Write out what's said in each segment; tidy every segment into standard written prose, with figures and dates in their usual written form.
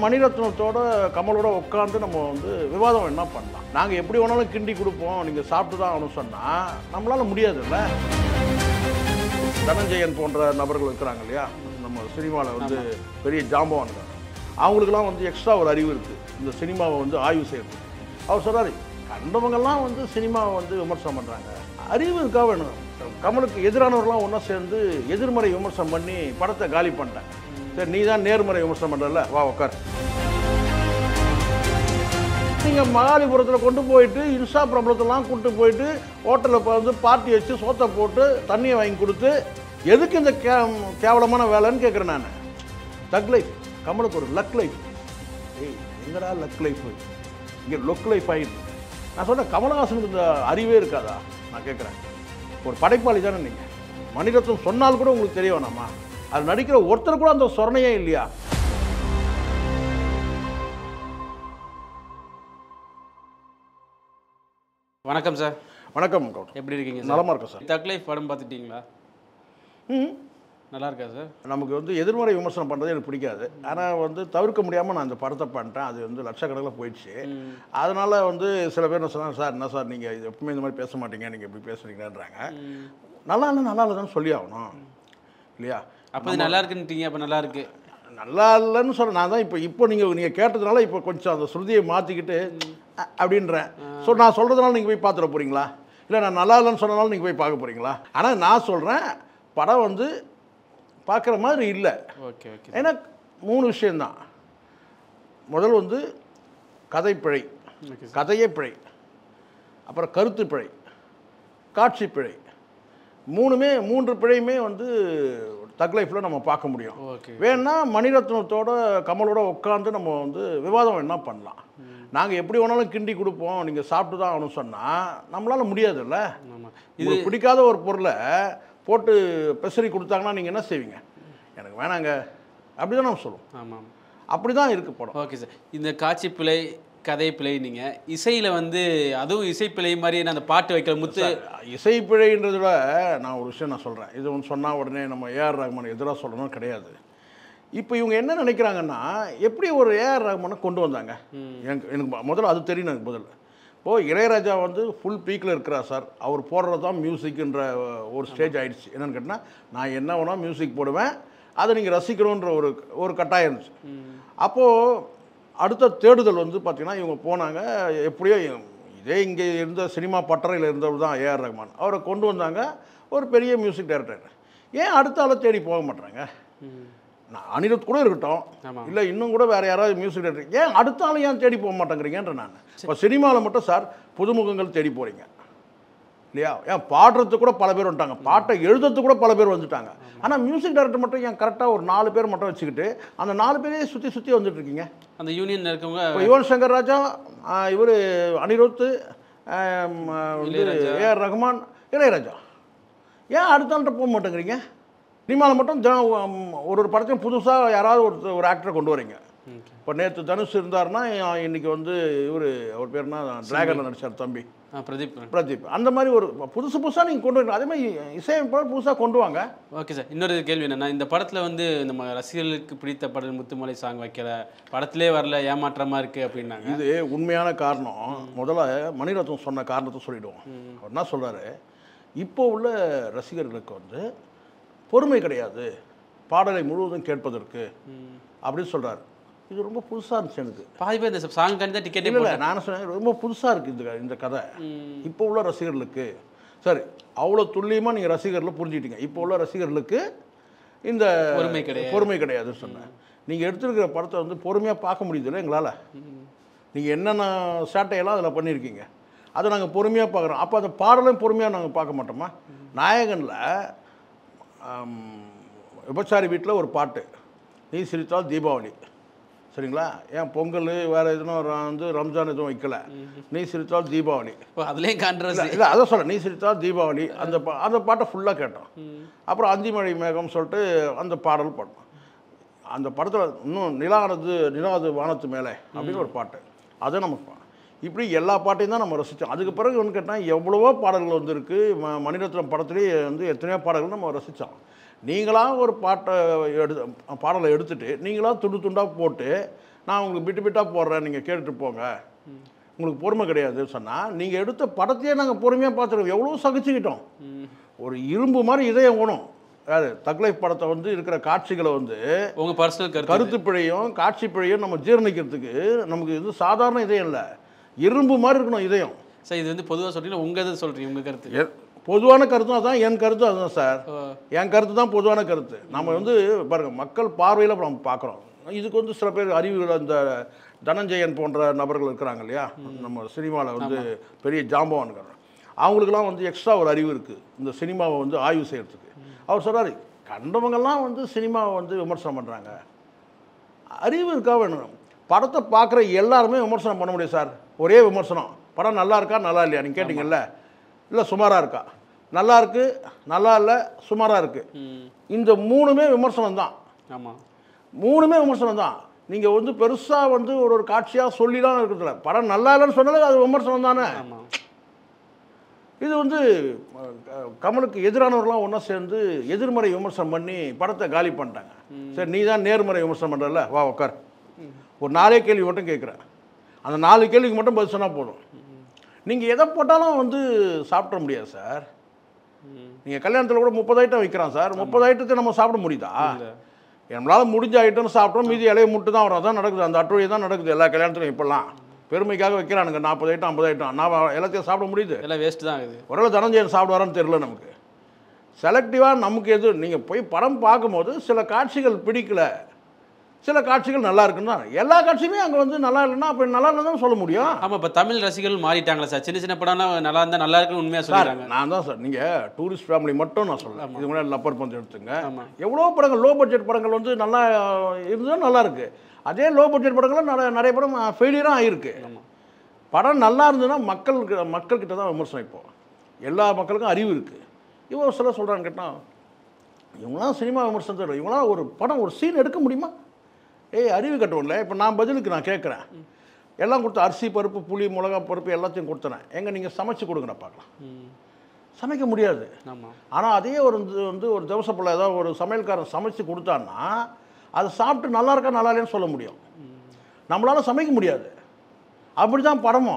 மணிரத்னத்தோட கமலோட உட்காந்து நம்ம வந்து விவாதம் என்ன பண்ணலாம். நாங்கள் எப்படி வேணாலும் கிண்டி கொடுப்போம், நீங்கள் சாப்பிட்டு தான் ஆகணும் சொன்னால் நம்மளால் முடியாதுல்ல. தனஞ்சயன் போன்ற நபர்கள் இருக்கிறாங்க இல்லையா, நம்ம சினிமாவில் வந்து பெரிய ஜாம்பவான்கள், அவங்களுக்கெல்லாம் வந்து எக்ஸ்ட்ரா ஒரு அறிவு இருக்குது இந்த சினிமாவை வந்து ஆய்வு செய்யறது. அவர் சொல்கிறார், கண்டவங்கெல்லாம் வந்து சினிமாவை வந்து விமர்சனம் பண்ணுறாங்க, அறிவு இருக்கா வேணும். கமலுக்கு எதிரானவர்கள்லாம் ஒன்றா சேர்ந்து எதிர்மறை விமர்சனம் பண்ணி படத்தை காலி பண்ணிட்டேன். சரி, நீ தான் நேர்மறை விமர்சனம் பண்ணுறல, வா உட்கார். நீங்கள் மகாலிபுரத்தில் கொண்டு போயிட்டு இன்ஸ்டா பிரபலத்தெல்லாம் கூப்பிட்டு போயிட்டு ஹோட்டலில் வந்து பார்ட்டி வச்சு சோத்தை போட்டு தண்ணியை வாங்கி கொடுத்து எதுக்கு இந்த கேவலமான வேலைன்னு கேட்குறேன் நான். தக் லைஃப். கமலுக்கு ஒரு லக் லைஃப். ஏய், எங்கடா லக் லைஃப், இங்கே லொக் லைஃப் ஆகிடுது. நான் சொன்னேன், கமலஹாசனுக்கு இந்த அறிவே இருக்காதா நான் கேட்குறேன். ஒரு படைப்பாளி தானே நீங்கள். மணிரத்னம் சொன்னால் கூட உங்களுக்கு தெரிய வேணாமா? அது நடிக்கிற ஒருத்தர் கூட அந்த சொரணையே இல்லையா? வணக்கம் சார். வணக்கம் கௌதம். எப்படி இருக்கீங்க? நலமாக இருக்கேன் சார். தக் லைஃப் படம் பார்த்துட்டீங்களா? நல்லா இருக்கா சார்? நமக்கு வந்து எதிர்மறை விமர்சனம் பண்ணுறது எனக்கு பிடிக்காது. ஆனால் வந்து தவிர்க்க முடியாமல் நான் அந்த படத்தை பண்ணிட்டேன். அது வந்து லட்சக்கணக்கில் போயிடுச்சு. அதனால் வந்து சில பேர் என்ன சொன்னாங்க, சார் என்ன சார் நீங்கள் இது எப்பவுமே இந்த மாதிரி பேச மாட்டீங்க, நீங்கள் எப்படி பேசுகிறீங்கன்றாங்க. நல்லா இல்லைன்னு சொல்லி ஆகணும் இல்லையா? அப்போ நல்லா இருக்குன்னுட்டீங்க, அப்போ நல்லா இருக்கு. நல்லா இல்லைன்னு சொல்ல நான் தான் இப்போ நீங்கள் கேட்டதுனால இப்போ கொஞ்சம் அந்த ஸ்ருதியை மாற்றிக்கிட்டு அப்படின்றேன். ஸோ நான் சொல்கிறதுனால நீங்கள் போய் பார்த்துட போகிறீங்களா? இல்லை நான் நல்லா இல்லைன்னு சொன்னனால நீங்கள் போய் பார்க்க போகிறீங்களா? ஆனால் நான் சொல்கிறேன், படம் வந்து பார்க்குற மாதிரி இல்லை. Okay okay. ஏன்னா 3 விஷயந்தான். முதல் வந்து கதை பிழை, கதையே பிழை, அப்புறம் கருத்து பிழை, காட்சி பிழை. 3 பிழையுமே வந்து தக் லைஃப்பில் நம்ம பார்க்க முடியும். வேணா மணிரத்னத்தோட கமலோட உட்காந்து நம்ம வந்து விவாதம் என்ன பண்ணலாம். நாங்கள் எப்படி வேணாலும் கிண்டி கொடுப்போம், நீங்கள் சாப்பிட்டு தான் ஆகணும் சொன்னால் நம்மளால் முடியாதுல்ல. இது பிடிக்காத ஒரு பொருளை போட்டு பெசரி கொடுத்தாங்கன்னா நீங்கள் என்ன செய்வீங்க? எனக்கு வேணாங்க அப்படி தான் நம்ம சொல்லுவோம். ஆமாம், அப்படி தான் இருக்குது படம். Okay sir. இந்த காட்சி பிழை, கதை பிழை, நீங்கள் இசையில் வந்து அதுவும் இசைப்பிழை மாதிரி அந்த பாட்டு வைக்கிற முத்து இசைப்பிழைன்றத விட நான் ஒரு விஷயம் நான் சொல்கிறேன். இது ஒன்று சொன்னால் உடனே நம்ம ஏஆர் ரஹ்மான் எதிராக சொல்லணும் கிடையாது. இப்போ இவங்க என்ன நினைக்கிறாங்கன்னா, எப்படி ஒரு ஏஆர் ரஹ்மானை கொண்டு வந்தாங்க? எனக்கு முதல்ல அது தெரியணும். எனக்கு முதல்ல இப்போது இளையராஜா வந்து ஃபுல் பீக்கில் இருக்கிறார் சார், அவர் போடுறது தான் மியூசிக்குன்ற ஒரு ஸ்டேஜ் ஆகிடுச்சு. என்னென்னு கேட்டால், நான் என்ன வேணால் மியூசிக் போடுவேன், அதை நீங்கள் ரசிக்கணுன்ற ஒரு கட்டாயம் இருந்துச்சு. அப்போது அடுத்த தேடுதல் வந்து பார்த்திங்கன்னா, இவங்க போனாங்க. எப்படியோ இதே இங்கே இருந்த சினிமா பட்டறையில் இருந்தவர் தான் ஏஆர் ரஹ்மான். அவரை கொண்டு வந்தாங்க, ஒரு பெரிய மியூசிக் டைரக்டர். ஏன் அடுத்த ஆளை தேடி போக மாட்டாங்க? நான் அனிருத் கூட இருக்கட்டும், இல்லை இன்னும் கூட வேறு யாராவது மியூசிக் டைரக்டர், ஏன் அடுத்த ஆள் ஏன் தேடி போக மாட்டேங்கிறீங்கன்ற நான். இப்போ சினிமாவில் மட்டும் சார் புதுமுகங்கள் தேடி போகிறீங்க இல்லையா? ஏன் பாடுறதுக்கு கூட பல பேர் வந்துட்டாங்க, பாட்டை எழுதுறதுக்கு கூட பல பேர் வந்துட்டாங்க. ஆனால் மியூசிக் டைரக்டர் மட்டும் ஏன் கரெக்டாக ஒரு 4 பேர் மட்டும் வச்சுக்கிட்டு அந்த 4 பேரே சுற்றி வந்துட்டு இருக்கீங்க? அந்த யூனியன் இருக்கவங்க இப்போ யுவன் சங்கர் ராஜா, இவர் அனிருத், ஏஆர் ரஹ்மான், இளையராஜா, ஏன் அடுத்த ஆள்கிட்ட போக மாட்டேங்கிறீங்க? சினிமாவில் மட்டும் ஒரு படத்தையும் புதுசாக யாராவது ஒரு ஆக்டரை கொண்டு வரீங்க. இப்போ நேற்று தனுஷ் இருந்தார்னா இன்றைக்கி வந்து அவர் பேர்னா டிராகனில் நடிச்சார் தம்பி பிரதீப். அந்த மாதிரி ஒரு புதுசாக நீங்கள் கொண்டு வரீங்க. அதே மாதிரி இசையமைப்பாளர் புதுசாக கொண்டு வாங்க. Okay sir. இன்னொரு கேள்வி என்னென்னா, இந்த படத்தில் வந்து நம்ம ரசிகர்களுக்கு பிடித்த படம் முத்துமலை சாங் வைக்கல, படத்திலே வரல, ஏமாற்றமாக இருக்குது அப்படின்னாங்க. இது உண்மையான காரணம். முதல்ல மணிரத்னம் சொன்ன காரணத்தை சொல்லிவிடுவோம். அவர் என்ன சொல்கிறாரு, இப்போ உள்ள ரசிகர்களுக்கு வந்து பொறுமை கிடையாது பாடலை முழுவதும் கேட்பதற்கு அப்படின்னு சொல்கிறார். இது ரொம்ப புதுசாக இருந்துச்சு எனக்கு. பாதி பேர் இந்த சாங் கண்டு டிக்கெட் இல்லை, நான் சொன்னேன் ரொம்ப புதுசாக இருக்குது இந்த கதை இப்போ உள்ள ரசிகர்களுக்கு. சரி, அவ்வளோ துல்லியமாக நீங்கள் ரசிகர்களை புரிஞ்சுக்கிட்டீங்க. இப்போ உள்ள ரசிகர்களுக்கு இந்த பொறுமை கிடையாதுன்னு சொன்னேன். நீங்கள் எடுத்துருக்கிற படத்தை வந்து பொறுமையாக பார்க்க முடியுதுல்ல எங்களால். நீங்கள் என்னென்ன சேட்டையெல்லாம் அதில் பண்ணியிருக்கீங்க, அதை நாங்கள் பொறுமையாக பார்க்குறோம். அப்போ அந்த பாடலையும் பொறுமையாக நாங்கள் பார்க்க மாட்டோமா? நாயகனில் விபச்சாரி வீட்டில் ஒரு பாட்டு, நீ சிரித்தால் தீபாவளி, சரிங்களா? ஏன் பொங்கல் வேறு எதுவும் வந்து ரம்ஜான் எதுவும் வைக்கல, நீ சிரித்தால் தீபாவளி. அதுலேயும் காண்ட்ரவர்சி இல்லை, அதை சொல்ல, நீ சிரித்தால் தீபாவளி அந்த பாட்டை ஃபுல்லாக கேட்டோம். அப்புறம் அந்திமழை மேகம் சொல்லிட்டு அந்த பாடல் பாடணும். அந்த படத்தில் இன்னும் நிலாது வானத்து மேலே அப்படின்னு ஒரு பாட்டு, அதை நம்ம இப்படி எல்லா பாட்டையும் தான் நம்ம ரசித்தோம். அதுக்கு பிறகு ஒன்று கேட்டால் எவ்வளவோ பாடல்கள் வந்துருக்கு. மணிரத்னம் படத்துலேயே வந்து எத்தனையோ பாடல்கள் நம்ம ரசித்தோம். நீங்களாக ஒரு பாடலை எடுத்துகிட்டு நீங்களாக துண்டாக போட்டு நான் உங்களுக்கு பிட்டு பிட்டாக போடுறேன், நீங்கள் கேட்டுட்டு போங்க, உங்களுக்கு பொறுமை கிடையாதுன்னு சொன்னால், நீங்கள் எடுத்த படத்தையே நாங்கள் பொறுமையாக பார்த்துருக்கோம், எவ்வளோ சகிச்சுக்கிட்டோம். ஒரு இரும்பு மாதிரி இதயம் குணம். யார் தக் லைஃப் படத்தை வந்து இருக்கிற காட்சிகளை வந்து உங்கள் பர்சனல் கருத்து பிழையும் காட்சி பிழையும் நம்ம ஜீரணிக்கிறதுக்கு நமக்கு இது சாதாரண இதயம் இல்லை, இரும்பு மாதிரி இருக்கணும் இதயம். சார் இது வந்து பொதுவாக சொல்கிறீங்கன்னா உங்கள் இது சொல்கிறீங்க, உங்கள் கருத்து. பொதுவான கருத்தும் அதான், என் கருத்து அதுதான் சார். என் கருத்து தான் பொதுவான கருத்து. நம்ம வந்து பாருங்கள், மக்கள் பார்வையில் நம்ம பார்க்குறோம். இதுக்கு வந்து சில பேர் அறிவுகள், அந்த தனஞ்சயன் போன்ற நபர்கள் இருக்கிறாங்க இல்லையா, நம்ம சினிமாவில் வந்து பெரிய ஜாம்பவான்கள், அவங்களுக்கெல்லாம் வந்து எக்ஸ்ட்ரா ஒரு அறிவு இருக்குது இந்த சினிமாவை வந்து ஆய்வு செய்கிறதுக்கு. அவர் சொல்கிறார், கண்டவங்கெல்லாம் வந்து சினிமாவை வந்து விமர்சனம் பண்ணுறாங்க, அறிவு இருக்கா வேணும். படத்தை பார்க்குற எல்லாருமே விமர்சனம் பண்ண முடியும் சார். ஒரே விமர்சனம், படம் நல்லா இருக்கா நல்லா இல்லையா நீங்கள் கேட்டிங்கல்ல, இல்லை சுமாராக இருக்கா, நல்லா இருக்குது, நல்லா இல்லை, சுமாராக இருக்குது, இந்த மூணுமே விமர்சனம் தான். ஆமாம், மூணுமே விமர்சனம் தான். நீங்கள் வந்து பெருசாக வந்து ஒரு காட்சியாக சொல்லிலாம் இருக்கிறதில்ல, படம் நல்லா இல்லைன்னு சொன்னாலே அது விமர்சனம் தானே. இது வந்து கமலுக்கு எதிரானவர்கள்லாம் ஒன்றா சேர்ந்து எதிர்மறை விமர்சனம் பண்ணி படத்தை காலி பண்ணிட்டாங்க. சரி, நீ தான் நேர்மறை விமர்சனம் பண்ணுறல, வா உட்கார், ஒரு 4 கேள்வி மட்டும் கேட்குறேன், அந்த 4 கேள்விக்கு மட்டும் பதில் சொன்னால் போதும். நீங்கள் எதை போட்டாலும் வந்து சாப்பிட முடியாது சார். நீங்கள் கல்யாணத்தில் கூட 30 ஐட்டம் வைக்கிறான் சார், 30 ஐட்டத்தை நம்ம சாப்பிட முடியுதா? நம்மளால் முடிஞ்ச ஐட்டம்னு சாப்பிட்டோம், மீதி இலையை முட்டு தான் வரும். அதான் நடக்குது, அந்த அட்டுவழி தான் நடக்குது எல்லா கல்யாணத்துலையும். இப்போல்லாம் பெருமைக்காக வைக்கிறானுங்க 40 ஐட்டம் 50 ஐட்டம், நான் எல்லாத்தையும் சாப்பிட முடியுது, எல்லாம் வேஸ்ட்டு தான் ஆகுது. ஒருவேளை தனஞ்சயன் சாப்பிடுவாரான்னு தெரியல நமக்கு. செலக்டிவாக நமக்கு எது, நீங்கள் போய் படம் பார்க்கும்போது சில காட்சிகள் பிடிக்கல, சில காட்சிகள் நல்லா இருக்குன்னா, எல்லா காட்சியுமே அங்கே வந்து நல்லா இல்லைன்னா அப்போ நல்லா இல்லை தான் சொல்ல முடியும். ஆமாம், இப்போ தமிழ் ரசிகர்கள் மாறிட்டாங்களா சார்? சின்ன சின்ன படம்லாம் நல்லா இருந்தால் நல்லா இருக்குன்னு உண்மையாக சொல்கிறாங்க. நான் தான் சார், நீங்கள் டூரிஸ்ட் ஃபேமிலி மட்டும் நான் சொல்கிறேன், இது முன்னாடி லப்பர் பந்து எடுத்துங்க, எவ்வளோ படங்கள் லோ பட்ஜெட் படங்கள் வந்து நல்லா இருந்தால் நல்லா இருக்குது. அதே லோ பட்ஜெட் படங்களும் நிறைய படம் ஃபெயிலியராக ஆகிருக்கு. படம் நல்லா இருந்ததுன்னா மக்கள்கிட்ட தான் விமர்சனம். இப்போ எல்லா மக்களுக்கும் அறிவு இருக்குது. இவங்க சில சொல்கிறான்னு கேட்டால், இவங்களாம் சினிமா விமர்சனம் தரும், இவங்களாம் ஒரு படம் ஒரு சீன் எடுக்க முடியுமா? அறிவு கட்டணும்ல. இப்போ நான் பதிலுக்கு நான் கேட்குறேன், எல்லாம் கொடுத்த அரிசி பருப்பு புளி மிளகா பருப்பு எல்லாத்தையும் கொடுத்தனேன், எங்கே நீங்கள் சமைச்சு கொடுங்கண்ணா பார்க்கலாம். சமைக்க முடியாது. ஆனால் அதே ஒரு வந்து ஒரு தவசப்பிள்ளை ஏதாவது ஒரு சமையல்காரன் சமைச்சு கொடுத்தான்னா அதை சாப்பிட்டு நல்லா இருக்கா நல்லா இல்லைன்னு சொல்ல முடியும். நம்மளால் சமைக்க முடியாது. அப்படி தான் படம்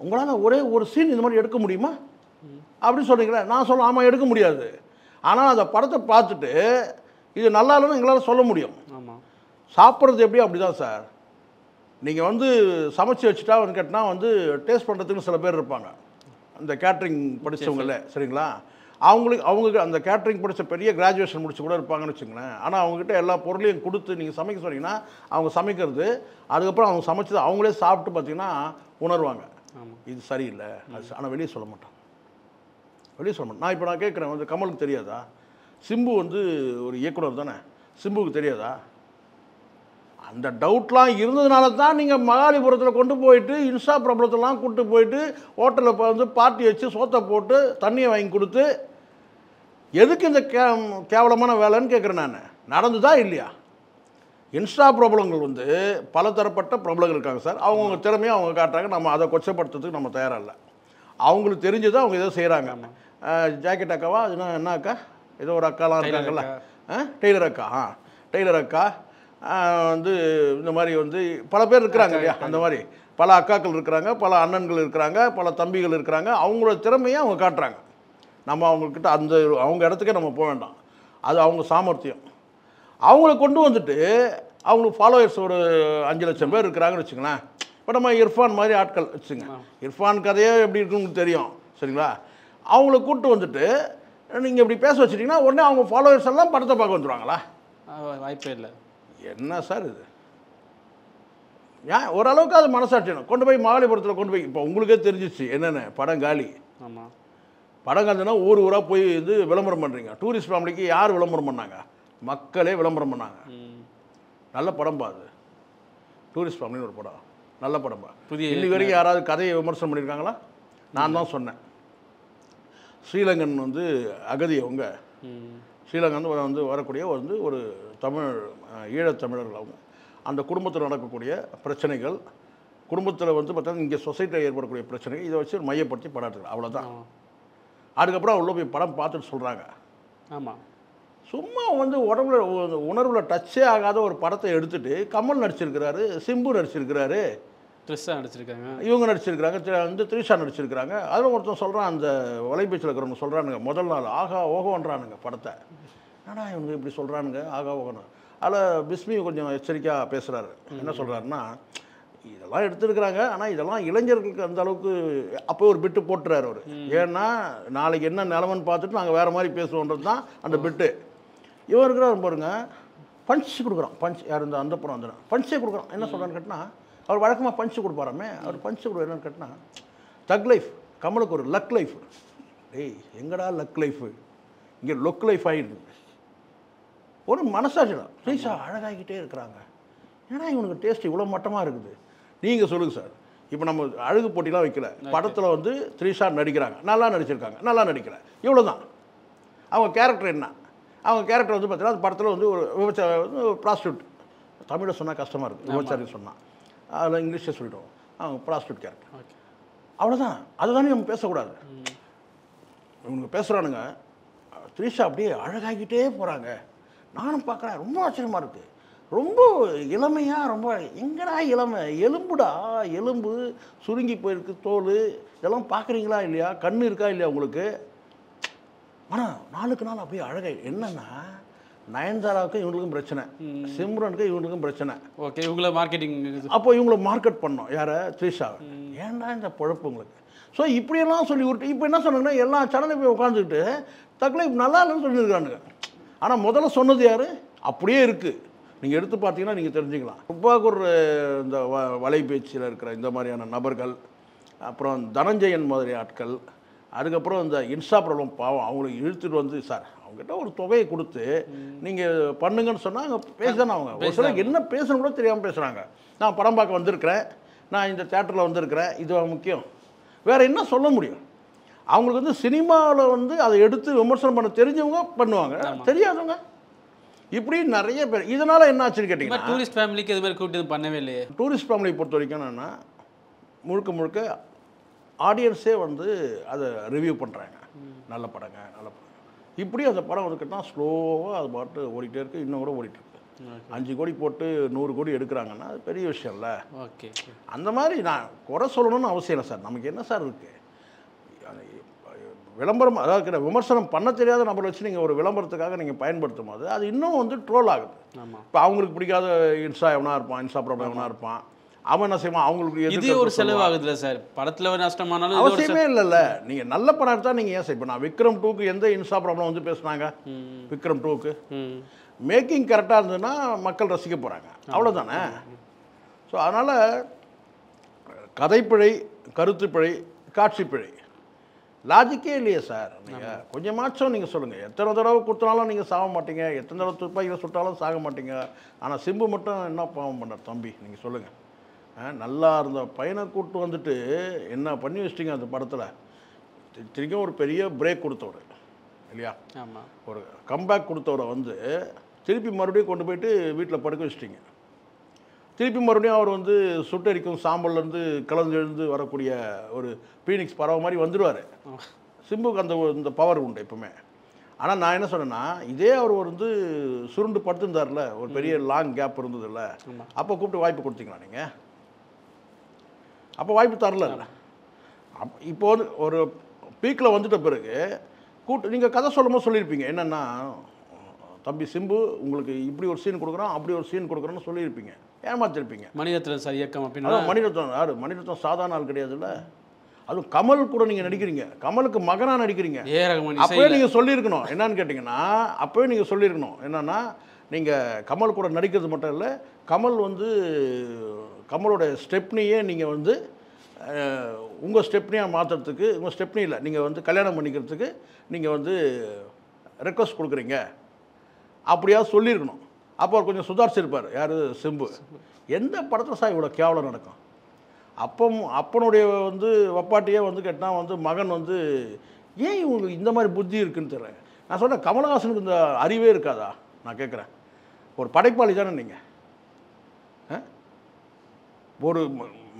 உங்களால் ஒரே ஒரு சீன் இந்த மாதிரி எடுக்க முடியுமா அப்படின்னு சொல்கிறீங்களே, நான் சொல்ல ஆமாம் எடுக்க முடியாது. ஆனால் அந்த படத்தை பார்த்துட்டு இது நல்லா இல்லைன்னு எங்களால் சொல்ல முடியும். சாப்பிட்றது எப்படி அப்படி தான் சார். நீங்கள் வந்து சமைச்சு வச்சுட்டா வந்து கேட்டால் வந்து டேஸ்ட் பண்ணுறதுக்கு சில பேர் இருப்பாங்க, அந்த கேட்ரிங் படித்தவங்கள, சரிங்களா, அவங்களுக்கு அந்த கேட்ரிங் படித்த பெரிய கிராஜுவேஷன் முடிச்சு கூட இருப்பாங்கன்னு வச்சுங்களேன். ஆனால் அவங்ககிட்ட எல்லா பொருளையும் கொடுத்து நீங்கள் சமைக்க சொன்னீங்கன்னா அவங்க சமைக்கிறது, அதுக்கப்புறம் அவங்க சமைச்சது அவங்களே சாப்பிட்டு பார்த்தீங்கன்னா உணர்வாங்க இது சரியில்லை. அது ஆனால் வெளியே சொல்ல மாட்டான், வெளியே சொல்ல மாட்டேன். நான் இப்போ நான் கேட்குறேன், வந்து கமலுக்கு தெரியாதா? சிம்பு வந்து ஒரு இயக்குனர் தானே, சிம்புவுக்கு தெரியாதா? அந்த டவுட்லாம் இருந்ததுனால தான் நீங்கள் மகாலிபுரத்தில் கொண்டு போயிட்டு இன்ஸ்டா பிரபலத்தெல்லாம் கூப்பிட்டு போயிட்டு ஹோட்டலில் வந்து பார்ட்டி வச்சு சோத்தை போட்டு தண்ணியை வாங்கி கொடுத்து, எதுக்கு இந்த கேவலமான வேலைன்னு கேட்குறேன் நான். நடந்துதா இல்லையா? இன்ஸ்டா பிரபலங்கள் வந்து பல தரப்பட்ட பிரபலங்கள் இருக்காங்க சார், அவங்கவுங்க திறமையை அவங்க காட்டுறாங்க, நம்ம அதை கொச்சப்படுத்துறதுக்கு நம்ம தயாராக இல்லை. அவங்களுக்கு தெரிஞ்சதை அவங்க ஏதோ செய்கிறாங்க. ஜாக்கெட் அக்காவா, அதுனா என்ன அக்கா, ஏதோ ஒரு அக்காலாம் இருக்காங்கல்ல, டெய்லர் அக்கா, டெய்லர் அக்கா வந்து இந்த மாதிரி வந்து பல பேர் இருக்கிறாங்க இல்லையா, அந்த மாதிரி பல அக்காக்கள் இருக்கிறாங்க, பல அண்ணன்கள் இருக்கிறாங்க, பல தம்பிகள் இருக்கிறாங்க. அவங்களோட திறமையை அவங்க காட்டுறாங்க. நம்ம அவங்கக்கிட்ட அவங்க இடத்துக்கே நம்ம போக வேண்டாம், அது அவங்க சாமர்த்தியம். அவங்கள கொண்டு வந்துட்டு அவங்களுக்கு ஃபாலோவர்ஸ் ஒரு 5 லட்சம் பேர் இருக்கிறாங்கன்னு வச்சுங்களேன். இப்போ நம்ம இர்ஃபான் மாதிரி ஆட்கள் வச்சுங்க, இர்ஃபான் கதையே எப்படி இருக்குன்னு தெரியும், சரிங்களா, அவங்கள கூப்பிட்டு வந்துட்டு நீங்கள் இப்படி பேச வச்சுட்டிங்கன்னா உடனே அவங்க ஃபாலோவர்ஸ் எல்லாம் படத்தை பார்க்க வந்துடுவாங்களா? வாய்ப்பே இல்லை. என்ன சார் இது? ஏன் ஓரளவுக்கு அது மனசாட்சியணும். கொண்டு போய் மகாலிபுரத்தில் கொண்டு போய், இப்போ உங்களுக்கே தெரிஞ்சிச்சு என்னென்ன படம் காலி. ஆமாம், படம் காலினா ஊர் ஊராக போய் இது விளம்பரம் பண்ணுறீங்க. டூரிஸ்ட் ஃபேமிலிக்கு யார் விளம்பரம் பண்ணாங்க? மக்களே விளம்பரம் பண்ணாங்க. நல்ல படம் பாது, டூரிஸ்ட் ஃபேமிலின்னு ஒரு படம், நல்ல படம் பா. இன்னைக்கு வரைக்கும் யாராவது கதையை விமர்சனம் பண்ணியிருக்காங்களா? நான் தான் சொன்னேன். ஸ்ரீலங்கன் வந்து அகதி, அவங்க ஸ்ரீலங்கா வந்து வரக்கூடிய வந்து ஒரு தமிழ் ஈழத்தமிழர்கள், அவங்க அந்த குடும்பத்தில் நடக்கக்கூடிய பிரச்சனைகள், குடும்பத்தில் வந்து பார்த்தா இங்கே சொசைட்டியில் ஏற்படக்கூடிய பிரச்சனைகள், இதை வச்சு மையப்படுத்தி படம் எடுத்துக்கலாம், அவ்வளோதான். அதுக்கப்புறம் அவ்வளோ போய் படம் பார்த்துட்டு சொல்கிறாங்க. ஆமாம், சும்மா வந்து உடம்புல உணர்வுல டச்சே ஆகாத ஒரு படத்தை எடுத்துட்டு கமல் நடிச்சிருக்கிறாரு, சிம்பு நடிச்சிருக்கிறாரு, ட்ரெஸ்ஸாக நடிச்சிருக்காங்க. இவங்க நடிச்சிருக்கிறாங்க, வந்து த்ரிஷா நடிச்சிருக்கிறாங்க. அதில் ஒருத்தன் சொல்கிறான், அந்த வலைபேச்சில் இருக்கிறவங்க சொல்கிறானுங்க, முதல் நாள் ஆகா ஓகோன்றானுங்க படத்தை. ஏன்னா இவங்க இப்படி சொல்கிறானுங்க ஆகா ஓகோன்னு. அதில் பிஸ்மி கொஞ்சம் எச்சரிக்கையாக பேசுகிறாரு. என்ன சொல்கிறாருன்னா, இதெல்லாம் எடுத்துருக்குறாங்க, ஆனால் இதெல்லாம் இளைஞர்களுக்கு அந்த அளவுக்கு அப்போ ஒரு பிட்டு போட்டுறாரு அவர். ஏன்னா நாளைக்கு என்ன நிலமன்னு பார்த்துட்டு நாங்கள் வேறு மாதிரி பேசுவோன்றது தான் அந்த பிட்டு. இவன் இருக்கிறார் பாருங்க, பஞ்ச் கொடுக்குறான். பஞ்ச் யார் இந்த அந்த படம் வந்து பஞ்சே கொடுக்குறான். என்ன சொல்கிறான்னு கேட்டால், அவர் வழக்கமாக பஞ்சு கொடுப்பாராமே, அவர் பஞ்சு கொடு என்னன்னு கேட்டால், தக் லைஃப் கமலுக்கு ஒரு லக் லைஃப். டேய் எங்கடா லக் லைஃபு, இங்கே லொக் லைஃப் ஆகிடுது. ஒரு மனசாட்சிதான். த்ரிஷா அழகாகிட்டே இருக்கிறாங்க, ஏன்னா இவனுக்கு டேஸ்ட் இவ்வளோ மட்டமாக இருக்குது. நீங்கள் சொல்லுங்கள் சார், இப்போ நம்ம அழகு போட்டிலாம் வைக்கல, படத்தில் வந்து த்ரிஷா நடிக்கிறாங்க, நல்லா நடிச்சிருக்காங்க, நல்லா நடிக்கல, இவ்வளோ தான். அவங்க கேரக்டர் என்ன, அவங்க கேரக்டர் வந்து பார்த்தீங்கன்னா அந்த படத்தில் வந்து ஒரு விபச்சார வந்து ஒரு ப்ராஸ்டியூட். தமிழில் சொன்னால் கஷ்டமாக இருக்குது, விபச்சாரி சொன்னால், அதில் இங்கிலீஷில் சொல்லிட்டோம், அவங்க ப்ராஸ்டியூட் கேரக்டர், அவ்வளோதான். அதுதானே நம்ம பேசக்கூடாது. இவங்க பேசுகிறானுங்க, த்ரிஷா அப்படியே அழகாகிட்டே போகிறாங்க. நானும் பார்க்குறேன், ரொம்ப ஆச்சரியமாக இருக்குது. ரொம்ப இளமையாக, ரொம்ப எங்கடா இளமை, எலும்புடா எலும்பு சுருங்கி போயிருக்கு, தோல் இதெல்லாம் பார்க்குறீங்களா இல்லையா, கண் இருக்கா இல்லையா உங்களுக்கு. ஆனால் நாளுக்கு நாள் அப்படியே அழகை. என்னென்னா நயன்தாராவுக்கும் இவங்களுக்கும் பிரச்சனை, சிம்ரனுக்கும் இவங்களுக்கும் பிரச்சனை. ஓகே, இவங்கள மார்க்கெட்டிங் அப்போ இவங்களை மார்க்கெட் பண்ணோம் யாரை, த்ரிஷாவை. ஏன்டா இந்த பொழப்பு உங்களுக்கு. ஸோ இப்படியெல்லாம் சொல்லி விட்டு இப்போ என்ன சொன்னாங்கன்னா, எல்லா சேனலையும் போய் உட்காந்துக்கிட்டு தக்கலை நல்லா இல்லைன்னு சொல்லியிருக்கானுங்க. ஆனால் முதல்ல சொன்னது யார், அப்படியே இருக்குது. நீங்கள் எடுத்து பார்த்தீங்கன்னா நீங்கள் தெரிஞ்சுக்கலாம். துப்பாக்கூர் இந்த வலைபேச்சில் இருக்கிற இந்த மாதிரியான நபர்கள், அப்புறம் தனஞ்சயன் மாதிரி ஆட்கள், அதுக்கப்புறம் இந்த இன்ஸ்டா ப்ராப்ளம் பாவம் அவங்களுக்கு இழுத்துட்டு வந்து, சார் அவங்ககிட்ட ஒரு தொகையை கொடுத்து நீங்கள் பண்ணுங்கன்னு சொன்னால் அவங்க பேசுதானே. அவங்க ஒரு சில என்ன பேசணும் கூட தெரியாமல் பேசுகிறாங்க. நான் படம் பார்க்க வந்திருக்கிறேன், நான் இந்த தேட்டரில் வந்திருக்கிறேன், இது முக்கியம். வேறு என்ன சொல்ல முடியும். அவங்களுக்கு வந்து சினிமாவில் வந்து அதை எடுத்து விமர்சனம் பண்ண தெரிஞ்சவங்க பண்ணுவாங்க, தெரியாதவங்க இப்படி நிறைய பேர். இதனால் என்ன ஆச்சுன்னு கேட்டிங்கன்னா, டூரிஸ்ட் ஃபேமிலிக்கு இது மாதிரி கூப்பிட்டு பண்ணவே இல்லையே. டூரிஸ்ட் ஃபேமிலியை பொறுத்த வரைக்கும் என்னென்னா, முழுக்க முழுக்க ஆடியன்ஸே வந்து அதை ரிவ்யூ பண்ணுறாங்க, நல்ல படங்க நல்ல படம். இப்படி அந்த படம் வந்துக்கிட்டால் ஸ்லோவாக அது பாட்டு ஓடிக்கிட்டே இருக்குது, இன்னும் கூட ஓடிட்டு இருக்கு. 5 கோடி போட்டு 100 கோடி எடுக்கிறாங்கன்னா அது பெரிய விஷயம் இல்லை. ஓகே, அந்த மாதிரி நான் குறை சொல்லணும்னு அவசியம் இல்லை சார். நமக்கு என்ன சார் இருக்குது, விளம்பரம் அதாவது விமர்சனம் பண்ண தெரியாத நபரை வச்சு நீங்கள் ஒரு விளம்பரத்துக்காக நீங்கள் பயன்படுத்தும் போது அது இன்னும் வந்து ட்ரோல் ஆகுது. இப்போ அவங்களுக்கு பிடிக்காத இன்ஸ்டா எவனா இருப்பான், இன்ஸ்டா ப்ராப்ளம் எவனா இருப்பான், அவன் என்ன செய்வான், அவங்களுக்கு இது ஒரு செலவு ஆகுதுல்ல சார். படத்தில் நஷ்டமானாலும் அவசியமே இல்லைல்ல. நீங்கள் நல்ல படம் எடுத்தால் நீங்கள் ஏன் சார், இப்போ நான் விக்ரம் 2க்கு எந்த இன்ஸ்டா ப்ராப்ளம் வந்து பேசுனாங்க, விக்ரம் 2க்கு மேக்கிங் கரெக்டாக இருந்ததுன்னா மக்கள் ரசிக்க போகிறாங்க, அவ்வளோதானே. ஸோ அதனால் கதைப்பிழை, கருத்துப்பிழை, காட்சிப்பிழை லாஜிக்கே இல்லையே சார். நீங்கள் கொஞ்சமாச்சும் நீங்கள் சொல்லுங்கள். எத்தனை தடவை கொடுத்தனாலும் நீங்கள் சாக மாட்டீங்க, எத்தனை தடவை துப்பாக்கியில் சுட்டாலும் சாக மாட்டீங்க. ஆனால் சிம்பு மட்டும் என்ன பாவம் பண்ணார் தம்பி, நீங்கள் சொல்லுங்கள். நல்லா இருந்த பையனை கூப்பிட்டு வந்துட்டு என்ன பண்ணி வச்சிட்டிங்க அந்த படத்தில். திரும்பியும் ஒரு பெரிய பிரேக் கொடுத்தவர் இல்லையா, ஒரு கம்பேக் கொடுத்தவரை வந்து திருப்பி மறுபடியும் கொண்டு போயிட்டு வீட்டில் படுக்க வச்சிட்டிங்க. திருப்பி மறுபடியும் அவர் வந்து சுட்டரிக்கும் சாம்பல்லேருந்து கலந்து எழுந்து வரக்கூடிய ஒரு பீனிக்ஸ் பறவை மாதிரி வந்துடுவார். சிம்புக்கு அந்த இந்த பவர் உண்டு எப்பவுமே. ஆனால் நான் என்ன சொன்னேன்னா, இதே அவர் வந்து சுருண்டு படுத்திருந்தார்ல, ஒரு பெரிய லாங் கேப் இருந்ததில்ல, அப்போ கூப்பிட்டு வாய்ப்பு கொடுத்தீங்களா நீங்கள்? அப்போ வாய்ப்பு தரல. இப்போ வந்து ஒரு பீக்கில் வந்துட்ட பிறகு கூப்பிட்டு நீங்கள் கதை சொல்லும்போது சொல்லியிருப்பீங்க, என்னென்னா தம்பி சிம்பு உங்களுக்கு இப்படி ஒரு சீன் கொடுக்குறோம், அப்படி ஒரு சீன் கொடுக்குறோன்னு சொல்லியிருப்பீங்க, ஏமாத்திருப்பீங்க. மணிரத்னம் சார் இயக்கம் அப்படின்னா மணிரத்னம் யார், மணிரத்னம் சாதாரண ஆள் கிடையாதுல்ல. அதுவும் கமல் கூட நீங்கள் நடிக்கிறீங்க, கமலுக்கு மகனாக நடிக்கிறீங்க. அப்போவே நீங்கள் சொல்லியிருக்கணும். என்னன்னு கேட்டிங்கன்னா, அப்போவே நீங்கள் சொல்லியிருக்கணும் என்னென்னா, நீங்கள் கமல் கூட நடிக்கிறது மட்டும் இல்லை, கமல் வந்து கமலோட ஸ்டெப்னியே நீங்கள் வந்து உங்கள் ஸ்டெப்னியாக மாற்றுறதுக்கு, உங்கள் ஸ்டெப்னி இல்லை, நீங்கள் வந்து கல்யாணம் பண்ணிக்கிறதுக்கு நீங்கள் வந்து ரெக்வஸ்ட் கொடுக்குறீங்க, அப்படியாவது சொல்லியிருக்கணும். அப்போ அவர் கொஞ்சம் சுதாரிச்சிருப்பார். யார், சிம்பு. எந்த படத்தில் சார் இவ்வளோ கேவலம் நடக்கும்? அப்பனுடைய வந்து வப்பாட்டியே வந்து கேட்டால் வந்து மகன் வந்து ஏன் இவங்களுக்கு இந்த மாதிரி புத்தி இருக்குன்னு தெரியல. நான் சொன்னேன், கமலஹாசனுக்கு இந்த அறிவே இருக்காதா நான் கேட்குறேன். ஒரு படைப்பாளி தானே நீங்கள். ஒரு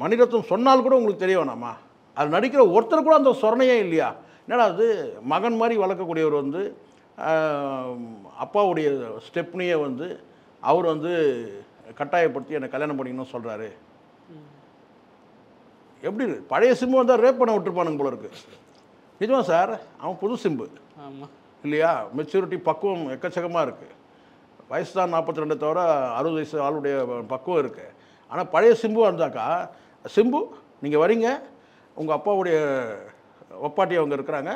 மணிரத்னம் சொன்னால் கூட உங்களுக்கு தெரிய வேணாமா? அது நடிக்கிற ஒருத்தர் கூட அந்த சொரணையே இல்லையா? என்னடா அது மகன் மாதிரி வளர்க்கக்கூடியவர் வந்து அப்பாவுடைய ஸ்டெப்னியை வந்து அவர் வந்து கட்டாயப்படுத்தி என்னை கல்யாணம் பண்ணிக்கணும்னு சொல்கிறாரு. எப்படி பழைய சிம்பு வந்தால் ரேப் பண்ண விட்டுருப்பானுங்க போல இருக்கு. நிஜமா சார், அவன் புது சிம்பு ஆமாம் இல்லையா? மெச்சூரிட்டி பக்குவம் எக்கச்சக்கமாக இருக்குது. வயசு தான் 42 தவிர 60 வயசு ஆளுடைய பக்குவம் இருக்குது. ஆனால் பழைய சிம்பு வந்தாக்கா, சிம்பு நீங்கள் வரீங்க, உங்கள் அப்பாவுடைய ஒப்பாட்டி அவங்க இருக்கிறாங்க,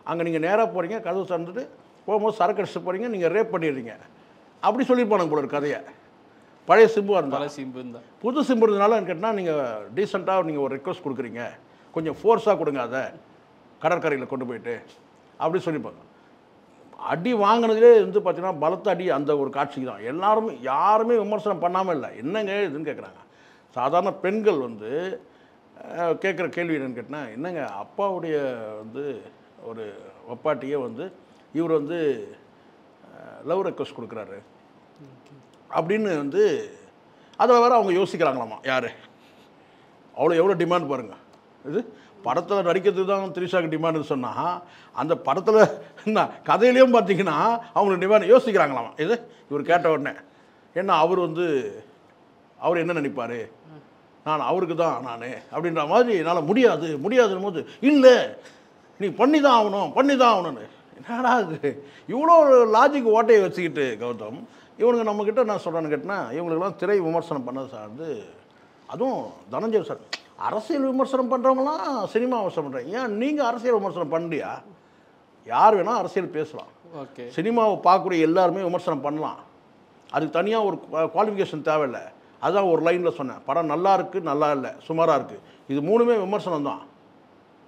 அங்கே நீங்கள் நேராக போகிறீங்க, கதவு திறந்துட்டு போகும்போது சரக்கு அடிச்சுட்டு போகிறீங்க, நீங்கள் ரேப் பண்ணிடுறீங்க அப்படி சொல்லியிருப்பானுங்க போல ஒரு கதையை. பழைய சிம்பு இருந்தால். பல சிம்பு இருந்தால். புது சிம்பு இருந்ததுனால கேட்டால் நீங்கள் டீசெண்டாக நீங்கள் ஒரு ரெக்வஸ்ட் கொடுக்குறீங்க, கொஞ்சம் ஃபோர்ஸாக கொடுங்க, அதை கடற்கரையில் கொண்டு போயிட்டு அப்படி சொல்லிப்பாங்க. அடி வாங்கினதுலே வந்து பார்த்தீங்கன்னா பலத்த அடி. அந்த ஒரு காட்சிக்கு தான் யாருமே விமர்சனம் பண்ணாமல் இல்லை. என்னங்க இதுன்னு கேட்குறாங்க. சாதாரண பெண்கள் வந்து கேட்குற கேள்வி என்னன்னு கேட்டால், என்னங்க அப்பாவுடைய வந்து ஒரு ஒப்பாட்டியே வந்து இவர் வந்து லவ் ரெக்வஸ்ட் கொடுக்குறாரு அப்படின்னு வந்து அதை வேறு அவங்க யோசிக்கிறாங்களாமா. யார் அவ்வளோ எவ்வளோ டிமாண்ட் பாருங்கள். இது படத்தில் நடிக்கிறதுக்கு தான் திரிஷாக்கு டிமாண்டுன்னு சொன்னால், அந்த படத்தில் என்ன கதையிலையும் பார்த்தீங்கன்னா அவங்களுக்கு டிமாண்ட் யோசிக்கிறாங்களாமா. இது இவர் கேட்ட உடனே என்ன அவர் என்ன நினைப்பார், நான் அவருக்கு தான் நான் அப்படின்ற மாதிரி என்னால் முடியாதுன்னு போது, இல்லை நீ பண்ணி தான் ஆகணும்னு. என்னடா இது இவ்வளோ லாஜிக் ஓட்டையை வச்சுக்கிட்டு கௌதம் இவனுங்க நம்மக்கிட்ட நான் சொல்கிறேன்னு கேட்டால், இவங்களுக்கெல்லாம் திரை விமர்சனம் பண்ணது சார்ந்து, அதுவும் தனஞ்சய் சார் அரசியல் விமர்சனம் பண்ணுறவங்களாம் சினிமா விமர்சனம் பண்ணுறாங்க. ஏன் நீங்கள் அரசியல் விமர்சனம் பண்ணலையா? யார் வேணால் அரசியல் பேசலாம். ஓகே, சினிமாவை பார்க்கக்கூடிய எல்லாருமே விமர்சனம் பண்ணலாம். அதுக்கு தனியாக ஒரு குவாலிஃபிகேஷன் தேவையில்லை. அதுதான் ஒரு லைனில் சொன்னேன், படம் நல்லா இருக்குது, நல்லா இல்லை, சுமாராக இருக்குது, இது மூணுமே விமர்சனம் தான்.